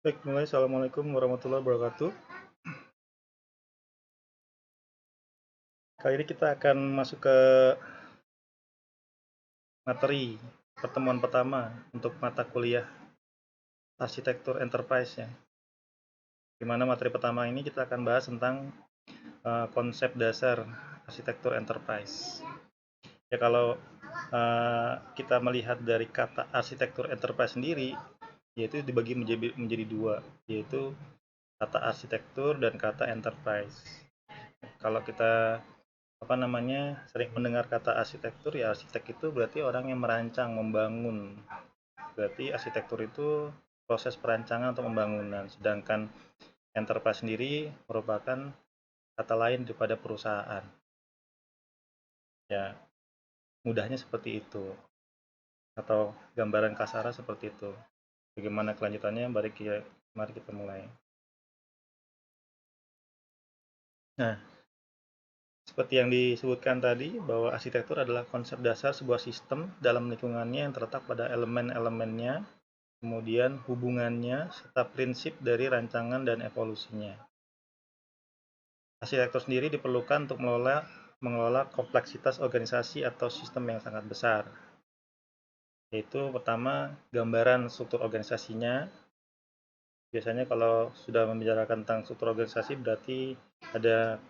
Baik, mulai. Assalamualaikum warahmatullahi wabarakatuh. Kali ini kita akan masuk ke materi pertemuan pertama untuk mata kuliah arsitektur enterprise ya. Di mana materi pertama ini kita akan bahas tentang konsep dasar arsitektur enterprise. Ya kalau kita melihat dari kata arsitektur enterprise sendiri, yaitu dibagi menjadi dua, yaitu kata arsitektur dan kata enterprise. Kalau kita sering mendengar kata arsitektur, ya arsitek itu berarti orang yang merancang, membangun. Berarti arsitektur itu proses perancangan atau pembangunan, sedangkan enterprise sendiri merupakan kata lain daripada perusahaan. Ya, mudahnya seperti itu, atau gambaran kasarnya seperti itu. Bagaimana kelanjutannya? Mari kita mulai. Nah, seperti yang disebutkan tadi, bahwa arsitektur adalah konsep dasar sebuah sistem dalam lingkungannya yang terletak pada elemen-elemennya, kemudian hubungannya, serta prinsip dari rancangan dan evolusinya. Arsitektur sendiri diperlukan untuk mengelola kompleksitas organisasi atau sistem yang sangat besar. Yaitu pertama, gambaran struktur organisasinya. Biasanya kalau sudah membicarakan tentang struktur organisasi berarti ada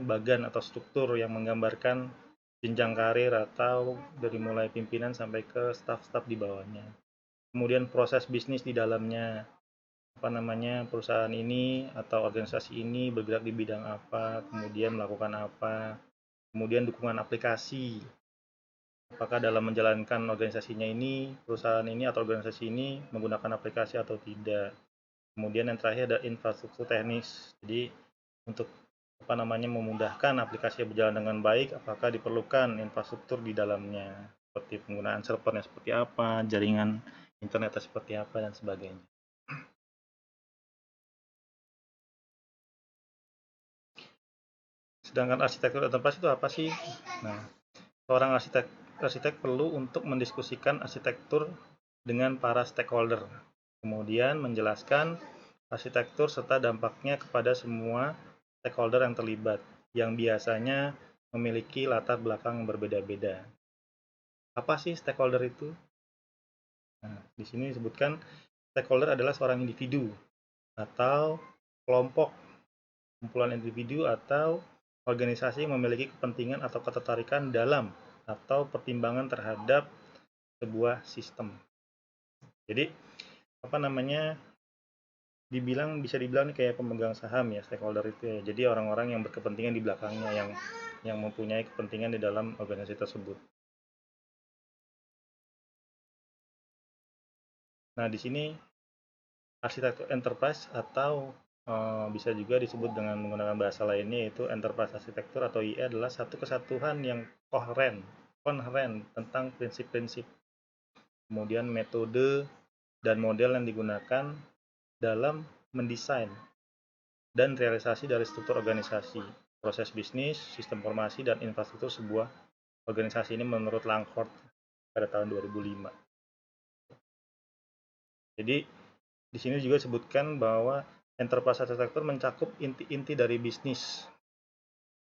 bagan atau struktur yang menggambarkan jenjang karir atau dari mulai pimpinan sampai ke staf-staf di bawahnya. Kemudian proses bisnis di dalamnya, perusahaan ini atau organisasi ini bergerak di bidang apa, kemudian melakukan apa, kemudian dukungan aplikasi, apakah dalam menjalankan organisasinya ini, perusahaan ini atau organisasi ini menggunakan aplikasi atau tidak. Kemudian yang terakhir ada infrastruktur teknis, jadi untuk memudahkan aplikasi berjalan dengan baik, apakah diperlukan infrastruktur di dalamnya, seperti penggunaan servernya seperti apa, jaringan internetnya seperti apa, dan sebagainya. Sedangkan arsitektur enterprise itu apa sih? Nah, seorang arsitek perlu untuk mendiskusikan arsitektur dengan para stakeholder, kemudian menjelaskan arsitektur serta dampaknya kepada semua stakeholder yang terlibat, yang biasanya memiliki latar belakang yang berbeda-beda. Apa sih stakeholder itu? Nah, di sini disebutkan stakeholder adalah seorang individu atau kelompok, kumpulan individu atau organisasi yang memiliki kepentingan atau ketertarikan dalam atau pertimbangan terhadap sebuah sistem. Jadi bisa dibilang kayak pemegang saham ya, stakeholder itu ya. Jadi orang-orang yang berkepentingan di belakangnya, yang mempunyai kepentingan di dalam organisasi tersebut. Nah, di sini arsitektur enterprise atau bisa juga disebut dengan menggunakan bahasa lainnya, yaitu enterprise arsitektur atau IE adalah satu kesatuan yang koheren tentang prinsip-prinsip, kemudian metode dan model yang digunakan dalam mendesain dan realisasi dari struktur organisasi, proses bisnis, sistem informasi, dan infrastruktur sebuah organisasi ini menurut Langford pada tahun 2005. Jadi di sini juga disebutkan bahwa enterprise arsitektur mencakup inti-inti dari bisnis,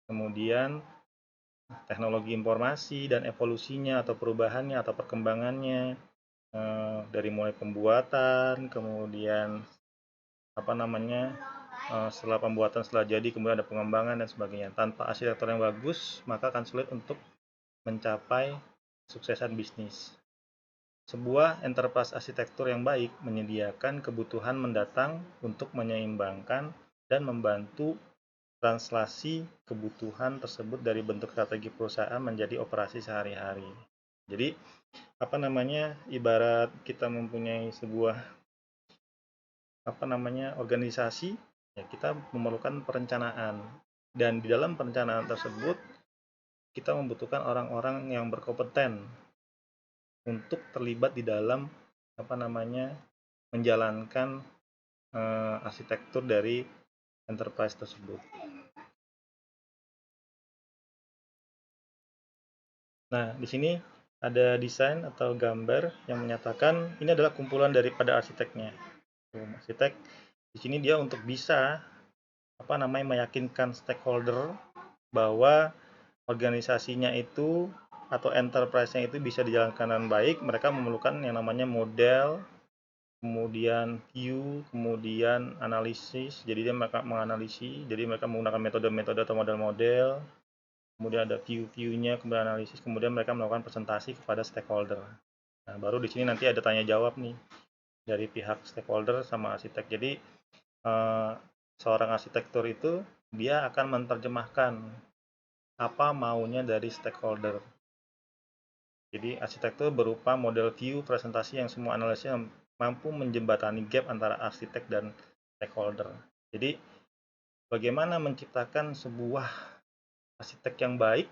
kemudian teknologi informasi dan evolusinya atau perubahannya atau perkembangannya, dari mulai pembuatan, kemudian setelah pembuatan, setelah jadi, kemudian ada pengembangan dan sebagainya. Tanpa arsitektur yang bagus, maka akan sulit untuk mencapai suksesan bisnis. Sebuah enterprise arsitektur yang baik menyediakan kebutuhan mendatang untuk menyeimbangkan dan membantu translasi kebutuhan tersebut dari bentuk strategi perusahaan menjadi operasi sehari-hari. Jadi, ibarat kita mempunyai sebuah organisasi, ya kita memerlukan perencanaan. Dan di dalam perencanaan tersebut, kita membutuhkan orang-orang yang berkompeten untuk terlibat di dalam menjalankan arsitektur dari enterprise tersebut. Nah, di sini ada desain atau gambar yang menyatakan ini adalah kumpulan daripada arsiteknya. Arsitek di sini dia untuk bisa meyakinkan stakeholder bahwa organisasinya itu atau enterprise-nya itu bisa dijalankan dengan baik. Mereka memerlukan yang namanya model, kemudian view, kemudian analisis. Jadi mereka menganalisis, jadi mereka menggunakan metode-metode atau model-model, kemudian ada view-nya, kemudian analisis, kemudian mereka melakukan presentasi kepada stakeholder. Nah, baru di sini nanti ada tanya jawab nih dari pihak stakeholder sama arsitek. Jadi seorang arsitektur itu dia akan menerjemahkan apa maunya dari stakeholder. Jadi arsitektur berupa model view presentasi yang semua analisisnya mampu menjembatani gap antara arsitek dan stakeholder. Jadi bagaimana menciptakan sebuah arsitek yang baik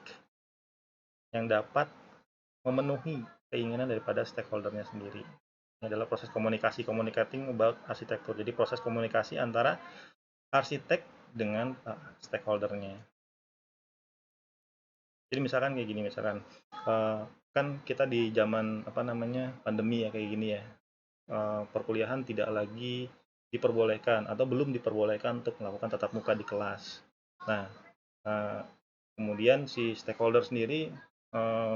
yang dapat memenuhi keinginan daripada stakeholdernya sendiri. Ini adalah proses komunikasi, communicating about arsitektur. Jadi proses komunikasi antara arsitek dengan stakeholdernya. Jadi misalkan kayak gini, misalkan kan kita di zaman pandemi ya kayak gini ya, perkuliahan tidak lagi diperbolehkan atau belum diperbolehkan untuk melakukan tatap muka di kelas. Nah, kemudian si stakeholder sendiri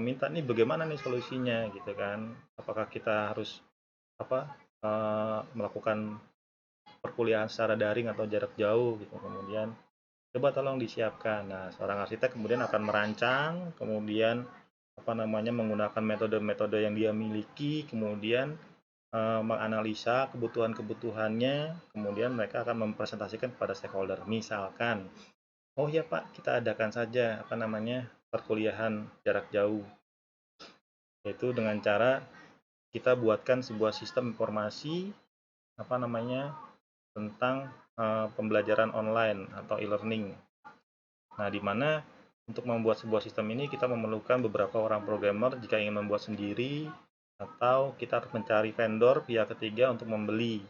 minta nih bagaimana nih solusinya gitu kan? Apakah kita harus melakukan perkuliahan secara daring atau jarak jauh gitu. Kemudian coba tolong disiapkan. Nah, seorang arsitek kemudian akan merancang, kemudian menggunakan metode-metode yang dia miliki, kemudian menganalisa kebutuhan-kebutuhannya, kemudian mereka akan mempresentasikan kepada stakeholder. Misalkan, oh ya Pak, kita adakan saja perkuliahan jarak jauh, yaitu dengan cara kita buatkan sebuah sistem informasi tentang pembelajaran online atau e-learning. Nah, di mana untuk membuat sebuah sistem ini kita memerlukan beberapa orang programmer jika ingin membuat sendiri, atau kita harus mencari vendor pihak ketiga untuk membeli.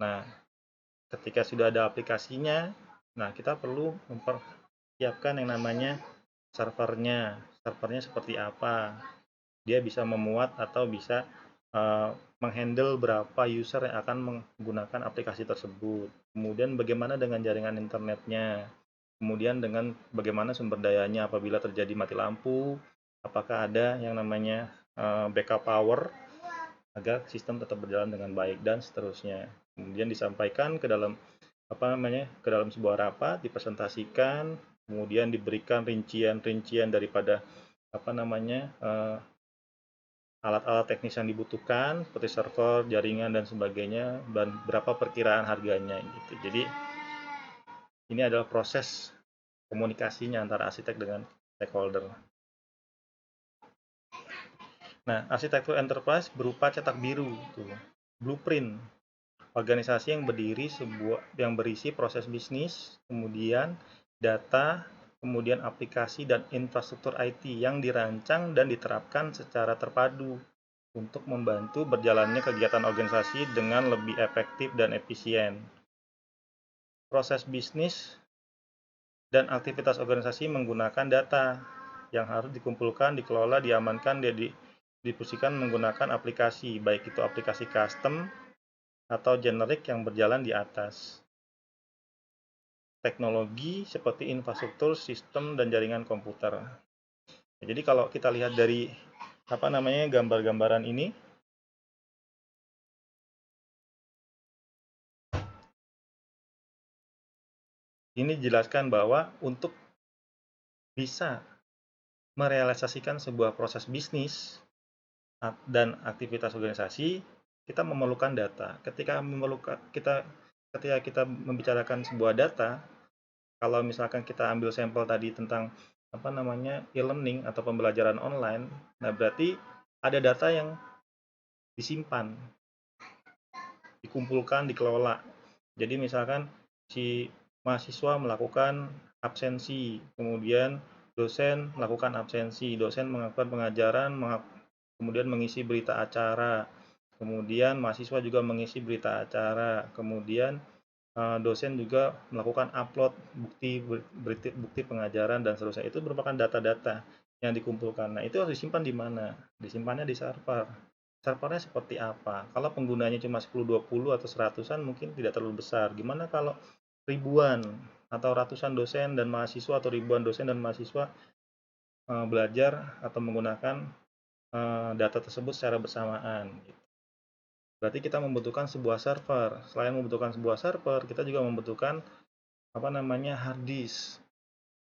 Nah, ketika sudah ada aplikasinya, nah kita perlu mempersiapkan yang namanya servernya. Servernya seperti apa? Dia bisa memuat atau bisa menghandle berapa user yang akan menggunakan aplikasi tersebut. Kemudian bagaimana dengan jaringan internetnya? Kemudian dengan bagaimana sumber dayanya apabila terjadi mati lampu, apakah ada yang namanya backup power agar sistem tetap berjalan dengan baik dan seterusnya. Kemudian disampaikan ke dalam ke dalam sebuah rapat, dipresentasikan, kemudian diberikan rincian-rincian daripada alat-alat teknis yang dibutuhkan seperti server, jaringan dan sebagainya, dan berapa perkiraan harganya gitu. Jadi ini adalah proses komunikasinya antara arsitek dengan stakeholder. Nah, arsitektur enterprise berupa cetak biru, blueprint organisasi yang berisi proses bisnis, kemudian data, kemudian aplikasi dan infrastruktur IT yang dirancang dan diterapkan secara terpadu untuk membantu berjalannya kegiatan organisasi dengan lebih efektif dan efisien. Proses bisnis dan aktivitas organisasi menggunakan data yang harus dikumpulkan, dikelola, diamankan, difungsikan menggunakan aplikasi, baik itu aplikasi custom atau generik yang berjalan di atas teknologi seperti infrastruktur, sistem, dan jaringan komputer. Jadi kalau kita lihat dari gambar-gambaran ini, dijelaskan bahwa untuk bisa merealisasikan sebuah proses bisnis dan aktivitas organisasi, kita memerlukan data. Ketika kita membicarakan sebuah data, kalau misalkan kita ambil sampel tadi tentang e-learning atau pembelajaran online, nah berarti ada data yang disimpan, dikumpulkan, dikelola. Jadi misalkan si mahasiswa melakukan absensi, kemudian dosen melakukan absensi, dosen melakukan pengajaran, kemudian mengisi berita acara, kemudian mahasiswa juga mengisi berita acara, kemudian dosen juga melakukan upload bukti pengajaran dan seterusnya. Itu merupakan data-data yang dikumpulkan. Nah, itu harus disimpan di mana? Disimpannya di server. servernya seperti apa. Kalau penggunanya cuma 10, 20 atau seratusan mungkin tidak terlalu besar. Gimana kalau ribuan atau ratusan dosen dan mahasiswa atau ribuan dosen dan mahasiswa belajar atau menggunakan data tersebut secara bersamaan. Berarti kita membutuhkan sebuah server. Selain membutuhkan sebuah server, kita juga membutuhkan hard disk,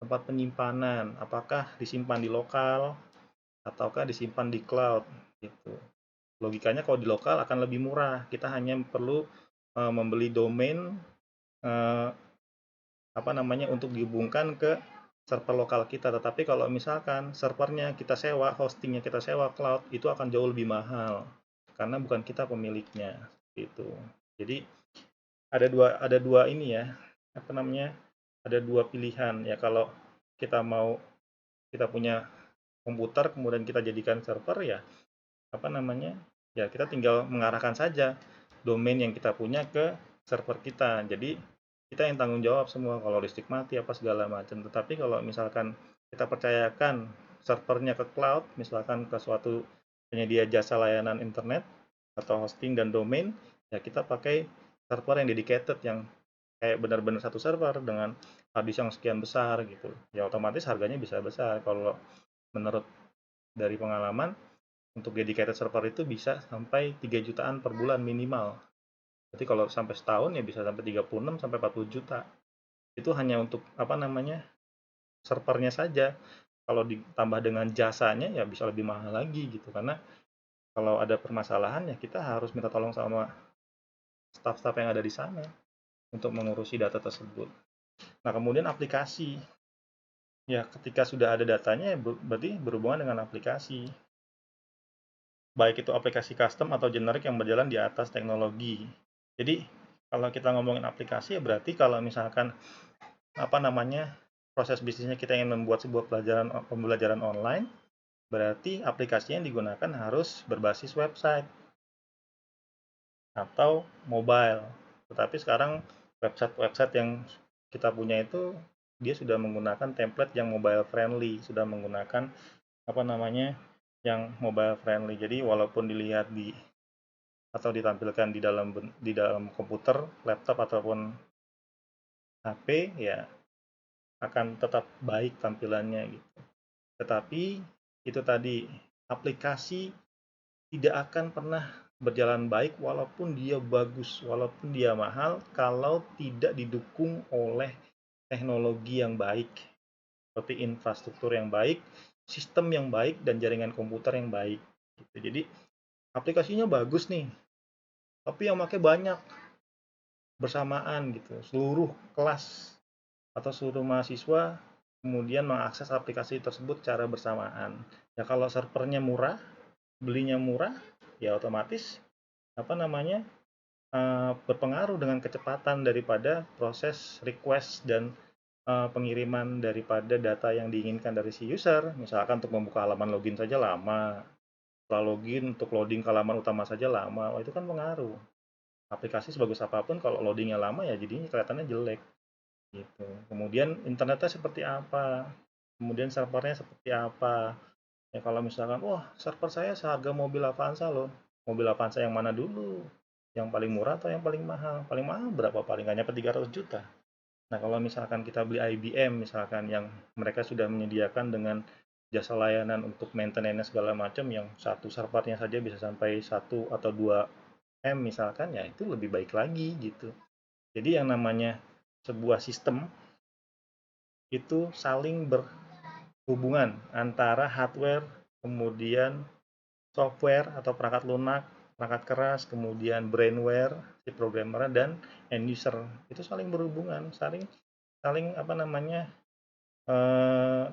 tempat penyimpanan. Apakah disimpan di lokal ataukah disimpan di cloud gitu. Logikanya kalau di lokal akan lebih murah. Kita hanya perlu membeli domain untuk dihubungkan ke server lokal kita. Tetapi kalau misalkan servernya kita sewa, hostingnya kita sewa cloud, itu akan jauh lebih mahal karena bukan kita pemiliknya gitu. Jadi ada dua ini ya, ada dua pilihan ya. Kalau kita punya komputer kemudian kita jadikan server, ya kita tinggal mengarahkan saja domain yang kita punya ke server kita. Jadi kita yang tanggung jawab semua kalau listrik mati apa segala macam. Tetapi kalau misalkan kita percayakan servernya ke cloud, misalkan ke suatu penyedia jasa layanan internet atau hosting dan domain, ya kita pakai server yang dedicated, yang kayak benar-benar satu server dengan harddisk yang sekian besar gitu. Ya otomatis harganya bisa besar. Kalau menurut dari pengalaman, untuk dedicated server itu bisa sampai 3 jutaan per bulan minimal. Jadi kalau sampai setahun ya bisa sampai 36 sampai 40 juta. Itu hanya untuk servernya saja. Kalau ditambah dengan jasanya ya bisa lebih mahal lagi gitu. Karena kalau ada permasalahan ya kita harus minta tolong sama staff-staff yang ada di sana untuk mengurusi data tersebut. Nah, kemudian aplikasi. Ya, ketika sudah ada datanya, berarti berhubungan dengan aplikasi. Baik itu aplikasi custom atau generik yang berjalan di atas teknologi. Jadi, kalau kita ngomongin aplikasi, ya berarti kalau misalkan proses bisnisnya kita ingin membuat sebuah pembelajaran online, berarti aplikasinya yang digunakan harus berbasis website atau mobile. Tetapi sekarang website-website yang kita punya itu dia sudah menggunakan template yang mobile friendly, sudah menggunakan yang mobile friendly. Jadi walaupun dilihat atau ditampilkan di dalam komputer, laptop ataupun HP, ya akan tetap baik tampilannya gitu. Tetapi itu tadi, aplikasi tidak akan pernah berjalan baik walaupun dia bagus, walaupun dia mahal, kalau tidak didukung oleh teknologi yang baik, seperti infrastruktur yang baik, sistem yang baik, dan jaringan komputer yang baik. Gitu. Jadi aplikasinya bagus nih, tapi yang pakai banyak bersamaan gitu. Seluruh kelas atau seluruh mahasiswa kemudian mengakses aplikasi tersebut secara bersamaan. Ya kalau servernya murah, belinya murah, ya otomatis berpengaruh dengan kecepatan daripada proses request dan pengiriman daripada data yang diinginkan dari si user. Misalkan untuk membuka halaman login saja lama, setelah login untuk loading ke halaman utama saja lama. Itu kan pengaruh. Aplikasi sebagus apapun kalau loadingnya lama ya jadinya kelihatannya jelek gitu. Kemudian internetnya seperti apa, kemudian servernya seperti apa. Ya kalau misalkan, wah server saya seharga mobil Avanza loh. Mobil Avanza yang mana dulu? Yang paling murah atau yang paling mahal? Paling mahal berapa? Paling hanya 300 juta. Nah, kalau misalkan kita beli IBM misalkan, yang mereka sudah menyediakan dengan jasa layanan untuk maintenance segala macam, yang satu servernya saja bisa sampai 1 atau 2 M misalkan, ya itu lebih baik lagi gitu. Jadi yang namanya sebuah sistem itu saling berhubungan antara hardware, kemudian software atau perangkat lunak, perangkat keras, kemudian brainware, si programmer, dan end user. Itu saling berhubungan, saling saling eh,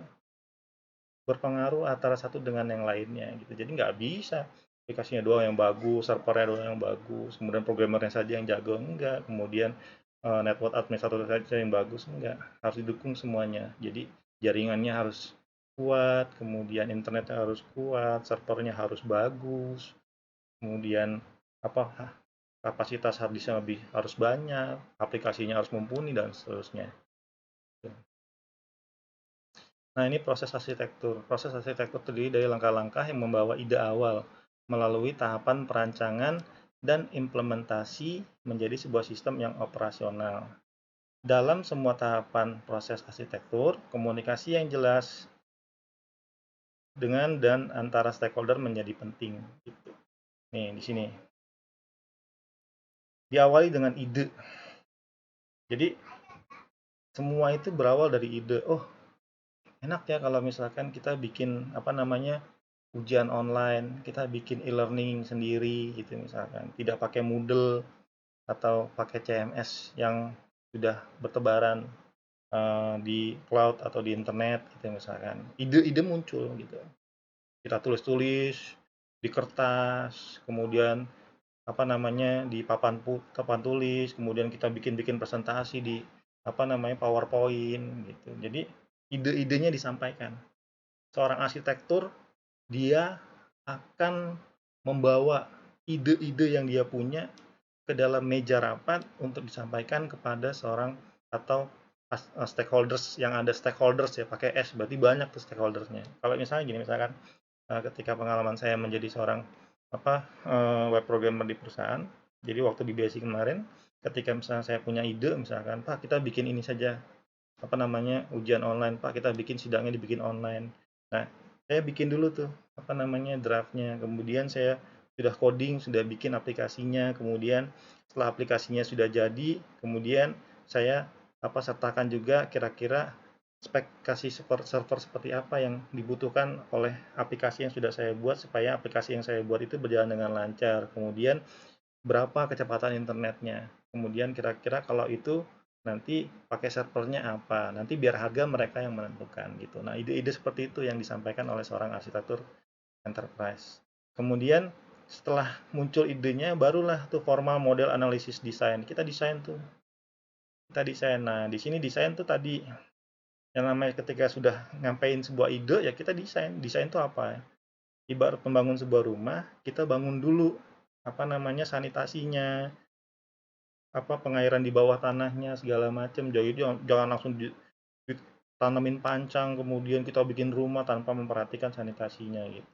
berpengaruh antara satu dengan yang lainnya gitu. Jadi nggak bisa aplikasinya doang yang bagus, servernya doang yang bagus, kemudian programmernya saja yang jago, enggak. Kemudian network administrator saja yang bagus, enggak. Harus didukung semuanya. Jadi jaringannya harus kuat, kemudian internetnya harus kuat, servernya harus bagus, kemudian kapasitas harddisknya lebih harus banyak, aplikasinya harus mumpuni, dan seterusnya. Nah, ini proses arsitektur. Proses arsitektur terdiri dari langkah-langkah yang membawa ide awal. melalui tahapan perancangan dan implementasi menjadi sebuah sistem yang operasional. Dalam semua tahapan proses arsitektur, komunikasi yang jelas dengan dan antara stakeholder menjadi penting. Gitu. Nih, di sini. Diawali dengan ide. Jadi, semua itu berawal dari ide. Oh, enak ya kalau misalkan kita bikin ujian online, kita bikin e-learning sendiri gitu misalkan, tidak pakai Moodle atau pakai CMS yang sudah bertebaran di cloud atau di internet gitu misalkan. Ide-ide muncul gitu. Kita tulis-tulis di kertas, kemudian di papan tulis, kemudian kita bikin-bikin presentasi di PowerPoint gitu. Jadi ide-idenya disampaikan. Seorang arsitektur dia akan membawa ide-ide yang dia punya ke dalam meja rapat untuk disampaikan kepada seorang atau stakeholders yang ada stakeholders ya pakai S berarti banyak tuh stakeholdersnya. Kalau misalnya gini misalkan ketika pengalaman saya menjadi seorang web programmer di perusahaan, jadi waktu di BSI kemarin ketika misalnya saya punya ide misalkan Pak kita bikin ini saja ujian online Pak kita bikin sidangnya dibikin online. Nah saya bikin dulu tuh draftnya, kemudian saya sudah coding, sudah bikin aplikasinya, kemudian setelah aplikasinya sudah jadi, kemudian saya sertakan juga kira-kira spesifikasi server seperti apa yang dibutuhkan oleh aplikasi yang sudah saya buat supaya aplikasi yang saya buat itu berjalan dengan lancar. Kemudian berapa kecepatan internetnya. Kemudian kira-kira kalau itu nanti pakai servernya apa. Nanti biar harga mereka yang menentukan gitu. Nah, ide-ide seperti itu yang disampaikan oleh seorang arsitektur enterprise. Kemudian setelah muncul idenya barulah tuh formal model analisis desain. Kita desain tuh. Kita desain. Nah, di sini desain tuh tadi yang namanya ketika sudah nyampaiin sebuah ide ya kita desain. Desain itu apa? Ibarat membangun sebuah rumah, kita bangun dulu sanitasinya, pengairan di bawah tanahnya segala macam. Jadi jangan langsung tanamin pancang kemudian kita bikin rumah tanpa memperhatikan sanitasinya gitu.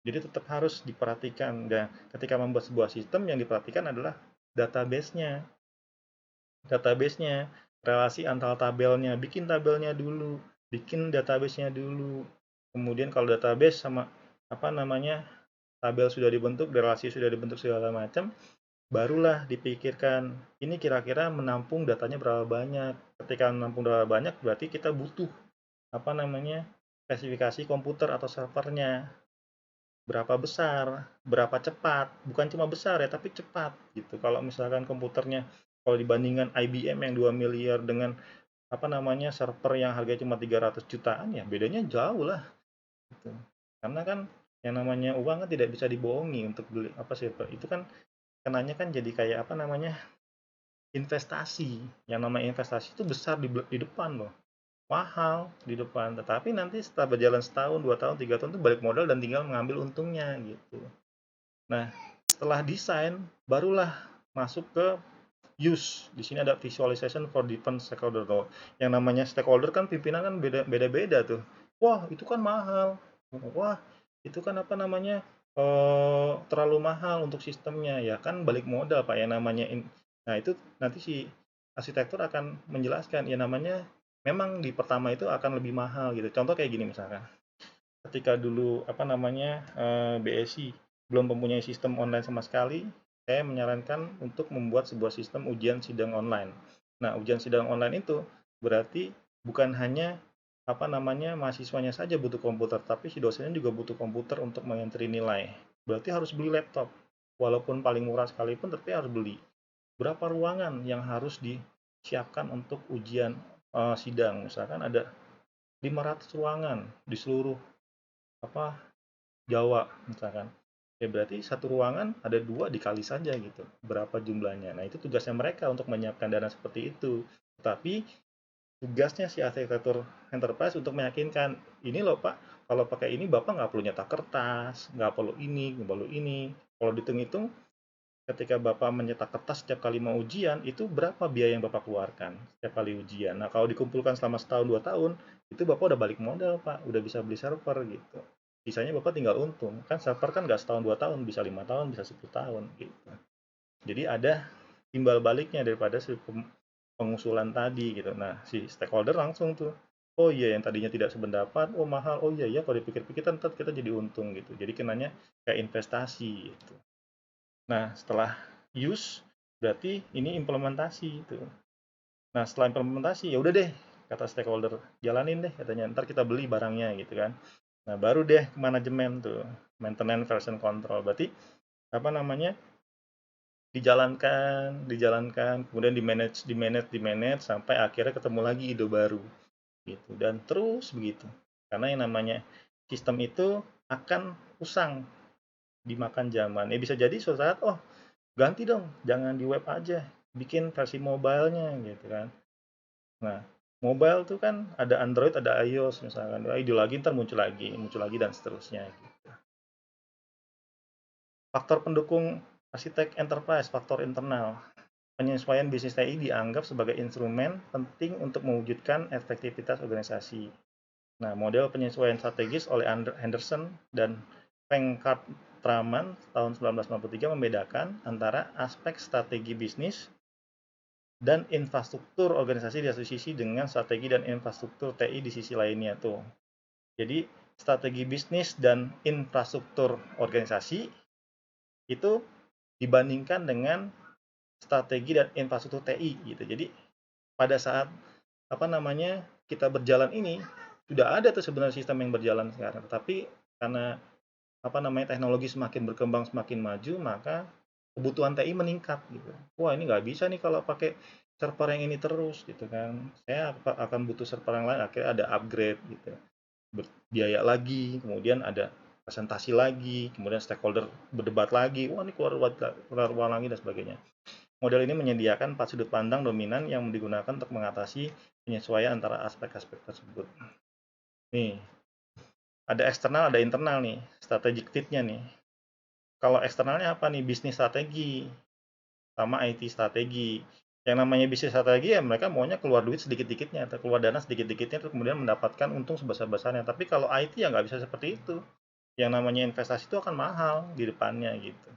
Jadi tetap harus diperhatikan. Dan ketika membuat sebuah sistem yang diperhatikan adalah database-nya. Database-nya, relasi antar tabelnya, bikin tabelnya dulu, bikin database-nya dulu. Kemudian kalau database sama tabel sudah dibentuk, relasi sudah dibentuk segala macam, barulah dipikirkan ini kira-kira menampung datanya berapa banyak. Ketika menampung berapa banyak berarti kita butuh spesifikasi komputer atau servernya berapa besar, berapa cepat, bukan cuma besar ya tapi cepat gitu. Kalau misalkan komputernya kalau dibandingkan IBM yang 2 miliar dengan server yang harganya cuma 300 jutaan ya bedanya jauh lah gitu. Karena kan yang namanya uang kan tidak bisa dibohongi. Untuk beli server itu kan kenanya kan jadi kayak investasi. Yang namanya investasi itu besar di depan loh, mahal di depan, tetapi nanti setelah berjalan setahun 2 tahun 3 tahun itu balik modal dan tinggal mengambil untungnya gitu. Nah setelah desain barulah masuk ke use. Di sini ada visualization for different stakeholder tuh. Yang namanya stakeholder kan pimpinan kan beda-beda tuh. Wah itu kan mahal, wah itu kan terlalu mahal untuk sistemnya ya kan balik modal Pak yang namanya nah itu nanti si arsitektur akan menjelaskan ya namanya memang di pertama itu akan lebih mahal gitu. Contoh kayak gini misalkan ketika dulu BSI belum mempunyai sistem online sama sekali, saya menyarankan untuk membuat sebuah sistem ujian sidang online. Nah, ujian sidang online itu berarti bukan hanya mahasiswanya saja butuh komputer, tapi si dosennya juga butuh komputer untuk mengentri nilai. Berarti harus beli laptop. Walaupun paling murah sekalipun, tapi harus beli. Berapa ruangan yang harus disiapkan untuk ujian sidang? Misalkan ada 500 ruangan di seluruh Jawa misalkan. Ya berarti satu ruangan ada 2 dikali saja gitu. Berapa jumlahnya. Nah, itu tugasnya mereka untuk menyiapkan dana seperti itu. Tetapi tugasnya si arsitektur enterprise untuk meyakinkan, ini loh Pak, kalau pakai ini Bapak nggak perlu nyetak kertas, nggak perlu ini, nggak perlu ini. Kalau dihitung-hitung, ketika Bapak menyetak kertas setiap kali mau ujian, itu berapa biaya yang Bapak keluarkan setiap kali ujian. Nah, kalau dikumpulkan selama setahun 2 tahun, itu Bapak udah balik modal Pak, udah bisa beli server gitu. sisanya Bapak tinggal untung. Kan server kan nggak setahun 2 tahun, bisa 5 tahun, bisa 10 tahun gitu. Jadi ada timbal baliknya daripada si pengusulan tadi gitu. Nah, si stakeholder langsung tuh, oh iya yang tadinya tidak sependapat, oh mahal, oh iya ya kalau dipikir-pikir ntar kita jadi untung gitu. Jadi kenanya kayak investasi gitu. Nah, setelah use berarti ini implementasi itu. Nah, setelah implementasi ya udah deh kata stakeholder, jalanin deh katanya, ntar kita beli barangnya gitu kan. Nah, baru deh ke manajemen tuh, maintenance version control. Berarti apa namanya? Dijalankan, kemudian di manage sampai akhirnya ketemu lagi ide baru gitu. Dan terus begitu. Karena yang namanya sistem itu akan usang dimakan zaman. Bisa jadi suatu saat, oh ganti dong, jangan di web aja, bikin versi mobile-nya gitu kan. Nah, mobile tuh kan ada Android, ada iOS misalkan. Ide lagi ntar muncul lagi dan seterusnya gitu. Faktor pendukung arsitek enterprise, faktor internal. Penyesuaian bisnis TI dianggap sebagai instrumen penting untuk mewujudkan efektivitas organisasi. Nah, model penyesuaian strategis oleh Henderson dan Venkatraman tahun 1993 membedakan antara aspek strategi bisnis dan infrastruktur organisasi di satu sisi dengan strategi dan infrastruktur TI di sisi lainnya tuh. Jadi, strategi bisnis dan infrastruktur organisasi itu dibandingkan dengan strategi dan infrastruktur TI gitu. Jadi pada saat apa namanya kita berjalan ini sudah ada tuh sebenarnya sistem yang berjalan sekarang, tetapi karena apa namanya teknologi semakin berkembang semakin maju, maka kebutuhan TI meningkat gitu. Wah ini nggak bisa nih kalau pakai server yang ini terus gitu kan. Saya akan butuh server yang lain. Akhirnya ada upgrade gitu. Biaya lagi, kemudian ada presentasi lagi, kemudian stakeholder berdebat lagi. Wah ini keluar uang lagi dan sebagainya. Model ini menyediakan 4 sudut pandang dominan yang digunakan untuk mengatasi penyesuaian antara aspek-aspek tersebut. Nih, ada eksternal, ada internal nih, strategic fit-nya nih. Kalau eksternalnya apa nih? Bisnis strategi sama IT strategi. Yang namanya bisnis strategi ya mereka maunya keluar duit sedikit-dikitnya, atau keluar dana sedikit-dikitnya, terus kemudian mendapatkan untung sebesar-besarnya. Tapi kalau IT ya nggak bisa seperti itu. Yang namanya investasi itu akan mahal di depannya gitu.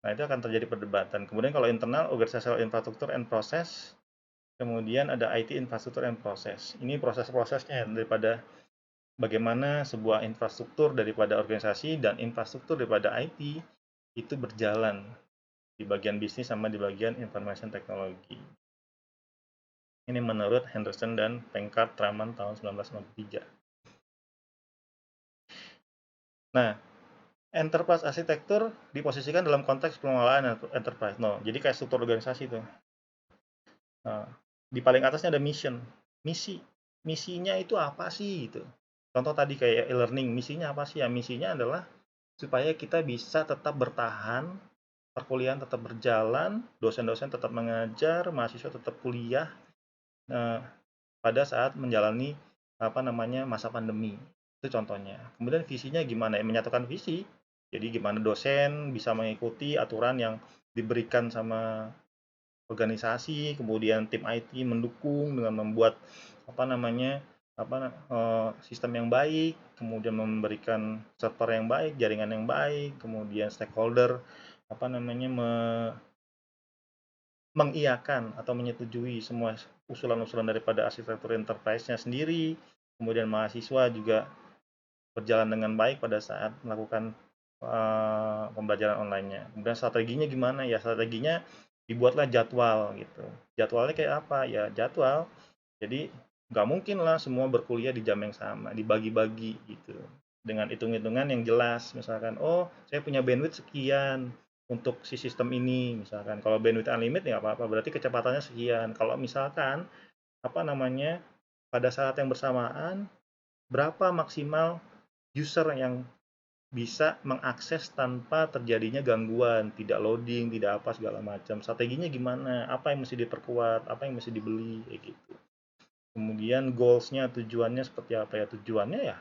Nah, itu akan terjadi perdebatan. Kemudian kalau internal, organizational infrastructure and process, kemudian ada IT infrastructure and process. Ini proses-prosesnya daripada bagaimana sebuah infrastruktur daripada organisasi dan infrastruktur daripada IT itu berjalan di bagian bisnis sama di bagian information technology. Ini menurut Henderson dan Venkatraman tahun 1993. Nah, enterprise arsitektur diposisikan dalam konteks pengelolaan enterprise. No, jadi kayak struktur organisasi itu. Nah, di paling atasnya ada mission, misi. Misinya itu apa sih gitu. Contoh tadi kayak e-learning, misinya apa sih? Ya, misinya adalah supaya kita bisa tetap bertahan, perkuliahan tetap berjalan, dosen-dosen tetap mengajar, mahasiswa tetap kuliah pada saat menjalani apa namanya masa pandemi. Itu contohnya. Kemudian visinya gimana? Ya, menyatukan visi. Jadi gimana dosen bisa mengikuti aturan yang diberikan sama organisasi, kemudian tim IT mendukung dengan membuat apa namanya sistem yang baik, kemudian memberikan server yang baik, jaringan yang baik, kemudian stakeholder apa namanya mengiyakan atau menyetujui semua usulan-usulan daripada arsitektur enterprise-nya sendiri, kemudian mahasiswa juga berjalan dengan baik pada saat melakukan pembelajaran online-nya. Kemudian strateginya gimana ya? Strateginya dibuatlah jadwal gitu. Jadwalnya kayak apa ya? Jadwal. Jadi nggak mungkin lah semua berkuliah di jam yang sama, dibagi-bagi gitu. Dengan hitung-hitungan yang jelas, misalkan, oh saya punya bandwidth sekian untuk si sistem ini, misalkan. Kalau bandwidth unlimited ya apa-apa, berarti kecepatannya sekian. Kalau misalkan apa namanya pada saat yang bersamaan berapa maksimal user yang bisa mengakses tanpa terjadinya gangguan, tidak loading, tidak apa segala macam. Strateginya gimana? Apa yang mesti diperkuat? Apa yang mesti dibeli? Kayak gitu. Kemudian goals-nya, tujuannya seperti apa ya? Tujuannya ya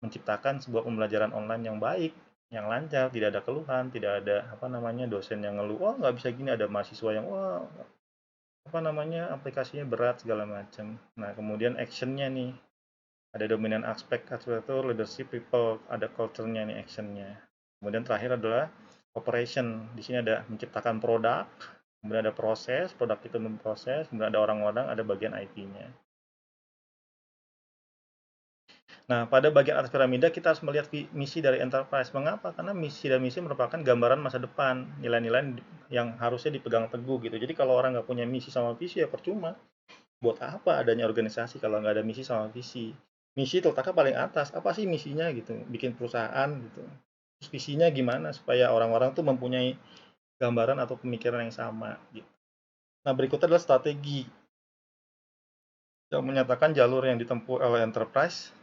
menciptakan sebuah pembelajaran online yang baik, yang lancar, tidak ada keluhan, tidak ada apa namanya dosen yang ngeluh, wah nggak bisa gini, ada mahasiswa yang wah apa namanya aplikasinya berat segala macam. Nah kemudian actionnya nih, Ada dominant aspek arsitektur, leadership, people, ada culture-nya nih, action-nya. Kemudian terakhir adalah operation. Di sini ada menciptakan produk, kemudian ada proses, produk itu memproses, kemudian ada orang-orang, ada bagian IT-nya. Nah, pada bagian atas piramida kita harus melihat misi dari enterprise. Mengapa? Karena misi dan misi merupakan gambaran masa depan, nilai-nilai yang harusnya dipegang teguh gitu. Jadi kalau orang nggak punya misi sama visi ya percuma. Buat apa adanya organisasi kalau nggak ada misi sama visi? Misi terletaknya paling atas. Apa sih misinya gitu? Bikin perusahaan gitu. Terus visinya gimana supaya orang-orang tuh mempunyai gambaran atau pemikiran yang sama gitu. Nah, berikutnya adalah strategi yang menyatakan jalur yang ditempuh oleh enterprise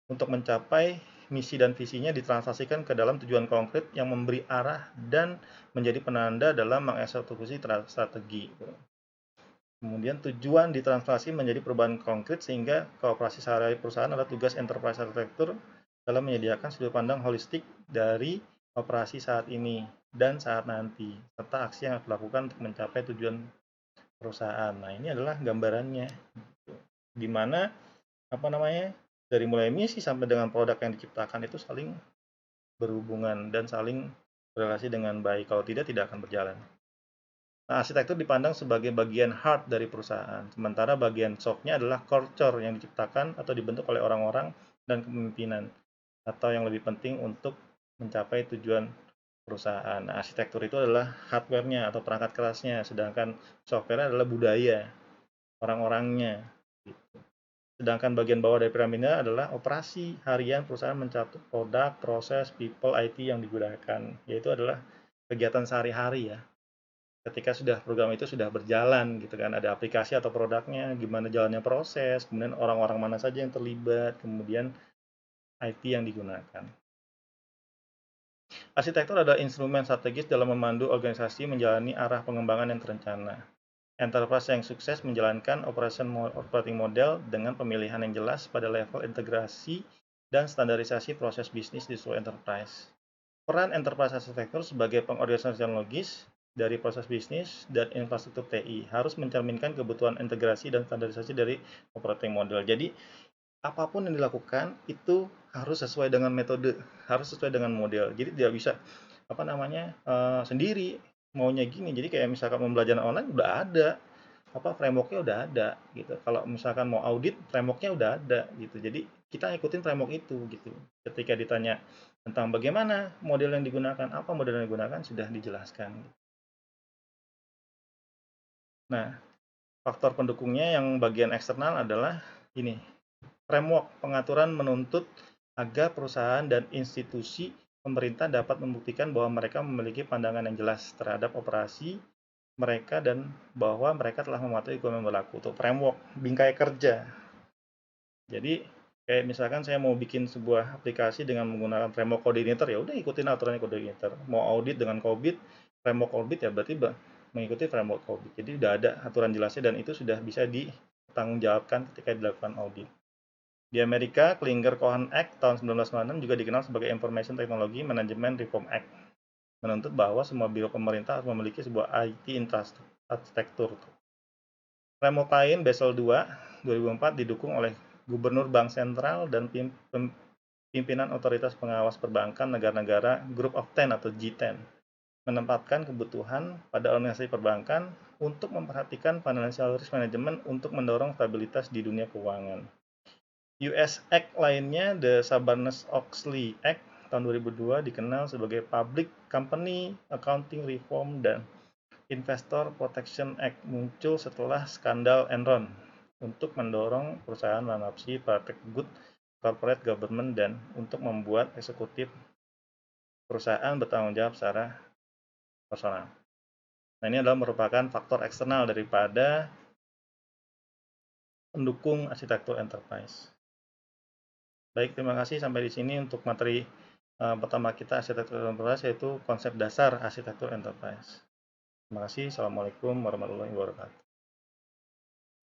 untuk mencapai misi dan visinya ditranslasikan ke dalam tujuan konkret yang memberi arah dan menjadi penanda dalam mengeksekusi strategi. Kemudian tujuan ditranslasi menjadi perubahan konkret sehingga kooperasi sehari-hari perusahaan adalah tugas enterprise arsitektur dalam menyediakan sudut pandang holistik dari operasi saat ini dan saat nanti, serta aksi yang harus dilakukan untuk mencapai tujuan perusahaan. Nah, ini adalah gambarannya. Di mana dari mulai misi sampai dengan produk yang diciptakan itu saling berhubungan dan saling berrelasi dengan baik. Kalau tidak akan berjalan. Nah, arsitektur dipandang sebagai bagian hard dari perusahaan, sementara bagian soft-nya adalah culture yang diciptakan atau dibentuk oleh orang-orang dan kepemimpinan, atau yang lebih penting untuk mencapai tujuan perusahaan. Nah, arsitektur itu adalah hardware-nya atau perangkat kerasnya, sedangkan software-nya adalah budaya, orang-orangnya. Gitu. Sedangkan bagian bawah dari piramida adalah operasi harian perusahaan mencatat produk, proses, people, IT yang digunakan, yaitu adalah kegiatan sehari-hari ya. Ketika program itu sudah berjalan gitu kan, ada aplikasi atau produknya, gimana jalannya proses, kemudian orang-orang mana saja yang terlibat, kemudian IT yang digunakan. Arsitektur adalah instrumen strategis dalam memandu organisasi menjalani arah pengembangan yang terencana. Enterprise yang sukses menjalankan operating model dengan pemilihan yang jelas pada level integrasi dan standarisasi proses bisnis di seluruh enterprise. Peran enterprise arsitektur sebagai pengorganisasian logis dari proses bisnis dan infrastruktur TI harus mencerminkan kebutuhan integrasi dan standarisasi dari operating model. Jadi apapun yang dilakukan itu harus sesuai dengan metode, harus sesuai dengan model. Jadi tidak bisa sendiri maunya gini. Jadi kayak misalkan pembelajaran online udah ada, frameworknya udah ada gitu. Kalau misalkan mau audit, frameworknya udah ada gitu. Jadi kita ikutin framework itu gitu. Ketika ditanya tentang bagaimana model yang digunakan, apa model yang digunakan sudah dijelaskan. Nah, faktor pendukungnya yang bagian eksternal adalah ini. Framework pengaturan menuntut agar perusahaan dan institusi pemerintah dapat membuktikan bahwa mereka memiliki pandangan yang jelas terhadap operasi mereka dan bahwa mereka telah mematuhi hukum yang berlaku. Untuk framework, bingkai kerja. Jadi kayak misalkan saya mau bikin sebuah aplikasi dengan menggunakan framework coordinator, ya udah ikutin aturannya coordinator. Mau audit dengan COBIT, framework COBIT ya berarti mengikuti framework COBIT. Jadi udah ada aturan jelasnya dan itu sudah bisa dipertanggungjawabkan ketika dilakukan audit. Di Amerika, Klinger-Cohen Act tahun 1996 juga dikenal sebagai Information Technology Management Reform Act, menuntut bahwa semua biro pemerintah harus memiliki sebuah IT arsitektur. Framework lain, Basel II 2004, didukung oleh Gubernur Bank Sentral dan pimpinan otoritas pengawas perbankan negara-negara Group of Ten atau G10, menempatkan kebutuhan pada organisasi perbankan untuk memperhatikan financial risk management untuk mendorong stabilitas di dunia keuangan. US Act lainnya, the Sarbanes-Oxley Act tahun 2002, dikenal sebagai Public Company Accounting Reform dan Investor Protection Act, muncul setelah skandal Enron untuk mendorong perusahaan mengadopsi praktek good corporate government dan untuk membuat eksekutif perusahaan bertanggung jawab secara personal. Nah, ini adalah merupakan faktor eksternal daripada pendukung arsitektur enterprise. Baik, terima kasih sampai di sini untuk materi pertama kita arsitektur enterprise, yaitu konsep dasar arsitektur enterprise. Terima kasih. Assalamualaikum warahmatullahi wabarakatuh.